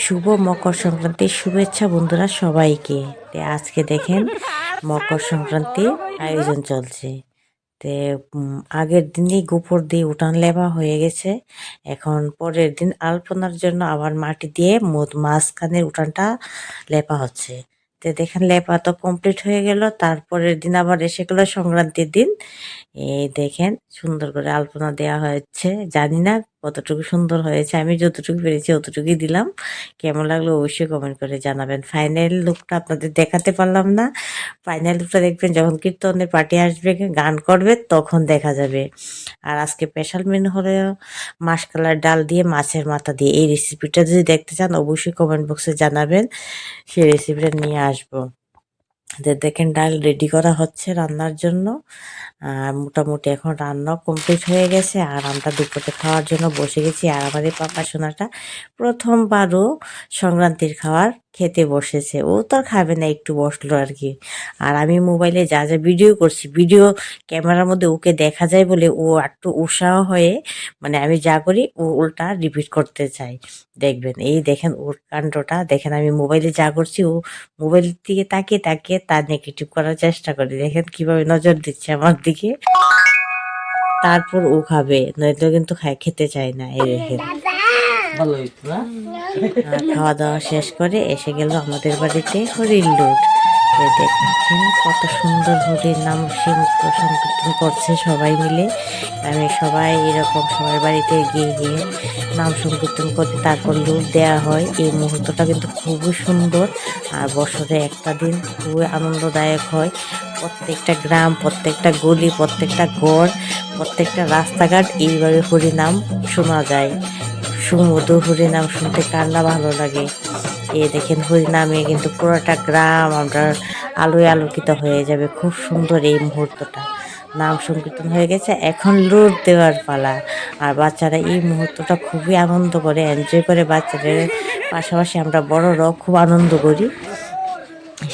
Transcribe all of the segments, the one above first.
শুভ মকর সংক্রান্তির শুভেচ্ছা বন্ধুরা সবাইকে। আজকে দেখেন মকর সংক্রান্তির আয়োজন চলছে। তে আগের দিনই গোবর দিয়ে উঠান লেপা হয়ে গেছে। এখন পরের দিন আলপনার জন্য আবার মাটি দিয়ে মাঝখানের উঠানটা লেপা হচ্ছে। দেখেন লেপা তো কমপ্লিট হয়ে গেল, তারপরের দিন আবার এসে গেল সংক্রান্তির দিন। এই দেখেন সুন্দর করে আলপনা দেওয়া হয়েছে। জানি না কতটুকু সুন্দর হয়েছে, আমি যতটুকু পেরেছি অতটুকুই দিলাম। কেমন লাগলো অবশ্যই কমেন্ট করে জানাবেন। ফাইনাল লুকটা আপনাদের দেখাতে পারলাম না। ফাইনাল লুকটা দেখবেন যখন কীর্তনের পার্টি আসবে, গান করবে, তখন দেখা যাবে। আর আজকে স্পেশাল মেনু হলো মাসকলাইর ডাল দিয়ে মাছের মাথা দিয়ে। এই রেসিপিটা যদি দেখতে চান অবশ্যই কমেন্ট বক্সে জানাবেন, সেই রেসিপিটা নিয়ে আসবো। দেখেন ডাল রেডি করা হচ্ছে রান্নার জন্য। আর মোটামুটি এখন রান্না কমপ্লিট হয়ে গেছে, আর আমরা দুপুরে খাওয়ার জন্য বসে গেছি। আর আমার এই পাপা সোনাটা প্রথমবারও সংক্রান্তির খাবার খেতে বসেছে। ও তো আর খাবে না, একটু বসলো আর কি। আর আমি মোবাইলে যা যা ভিডিও করছি, ভিডিও ক্যামেরার মধ্যে ওকে দেখা যায় বলে ও একটু উৎসাহ হয়ে, মানে আমি যা করি ও উল্টা রিপিট করতে চাই। দেখবেন, এই দেখেন ওর কাণ্ডটা দেখেন। আমি মোবাইলে যা করছি ও মোবাইল দিকে তাকিয়ে তাকিয়ে তা নেগেটিভ করার চেষ্টা করি। দেখেন কিভাবে নজর দিচ্ছে আমার দিকে। তারপর ও খাবে, নয়তো কিন্তু খেতে চায় না। এই দেখেন খাওয়া দাওয়া শেষ করে এসে গেল আমাদের বাড়িতে হরিণ লুট। দেখছেন কত সুন্দর হরির নাম সংকীর্তন করছে সবাই মিলে। আমি সবাই এরকম সবার বাড়িতে গিয়ে গিয়ে নাম সংকীর্তন করে তারপর লুট দেওয়া হয়। এই মুহূর্তটা কিন্তু খুবই সুন্দর, আর বছরে একটা দিন খুবই আনন্দদায়ক হয়। প্রত্যেকটা গ্রাম, প্রত্যেকটা গলি, প্রত্যেকটা ঘর, প্রত্যেকটা রাস্তাঘাট এইভাবে হরিনাম শোনা যায়। সুমধুর হরিনাম শুনতে কার না ভালো লাগে। দেখেন হরিনামে কিন্তু পুরোটা গ্রাম আমরা আলোয় আলোকিত হয়ে যাবে। খুব সুন্দর এই মুহূর্তটা। নাম সংকীর্তন হয়ে গেছে, এখন লুট দেওয়ার পালা। আর বাচ্চারা এই মুহূর্তটা খুবই আনন্দ করে, এনজয় করে। বাচ্চাদের পাশাপাশি আমরা বড়রাও খুব আনন্দ করি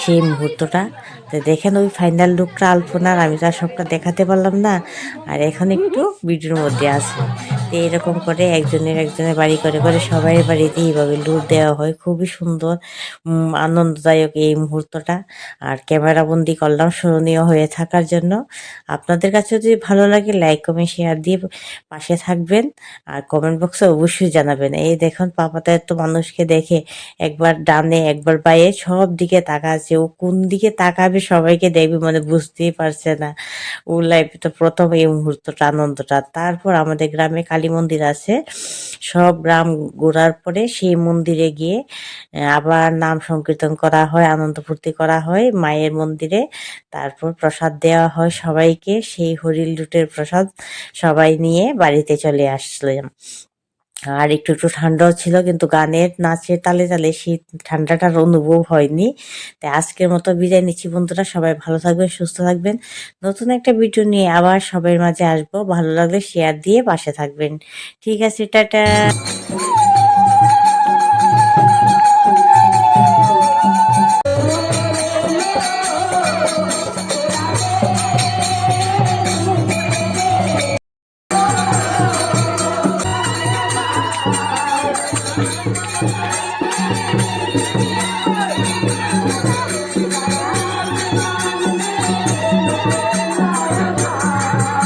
সেই মুহূর্তটা। তো দেখেন ওই ফাইনাল লুকটা আলপনার আমি তো আর সবটা দেখাতে পারলাম না, আর এখন একটু ভিডিওর মধ্যে আছে। তো এরকম করে একজনের বাড়ি করে করে সবাই বাড়িতে এইভাবে লুট দেওয়া হয়। খুবই সুন্দর আনন্দদায়ক এই মুহূর্তটা। আর ক্যামেরা বন্দি করলাম স্মরণীয় হয়ে থাকার জন্য। আপনাদের কাছে যদি ভালো লাগে লাইক কমেন্ট শেয়ার দিয়ে পাশে থাকবেন, আর কমেন্ট বক্সে অবশ্যই জানাবেন। এই দেখুন পাপাতে এত মানুষকে দেখে একবার ডানে একবার বাইরে সব দিকে তাকাচ্ছে। ও কোন দিকে তাকাবে সবাইকে দেখবে মানে বুঝতেই পারছে না। ও লাইফে তো প্রথম এই মুহূর্তটা, আনন্দটা। তারপর আমাদের গ্রামে কালী মন্দির আছে। সব গ্রাম ঘোরার পরে সেই মন্দিরে গিয়ে আবার নাম সংকীর্তন করা হয়, আনন্দ ফুর্তি করা হয় মায়ের মন্দিরে। তারপর প্রসাদ দেওয়া হয় সবাইকে, সেই হরিল লুটের প্রসাদ সবাই নিয়ে বাড়িতে চলে আসলাম। আর একটু একটু ঠান্ডাও ছিল, কিন্তু গানের নাচের তালে তালে সেই ঠান্ডাটার অনুভব হয়নি। তাই আজকের মতো বিদায় নিচ্ছি বন্ধুরা। সবাই ভালো থাকবেন, সুস্থ থাকবেন। নতুন একটা ভিডিও নিয়ে আবার সবার মাঝে আসবো। ভালো লাগলে শেয়ার দিয়ে পাশে থাকবেন। ঠিক আছে, টাটা।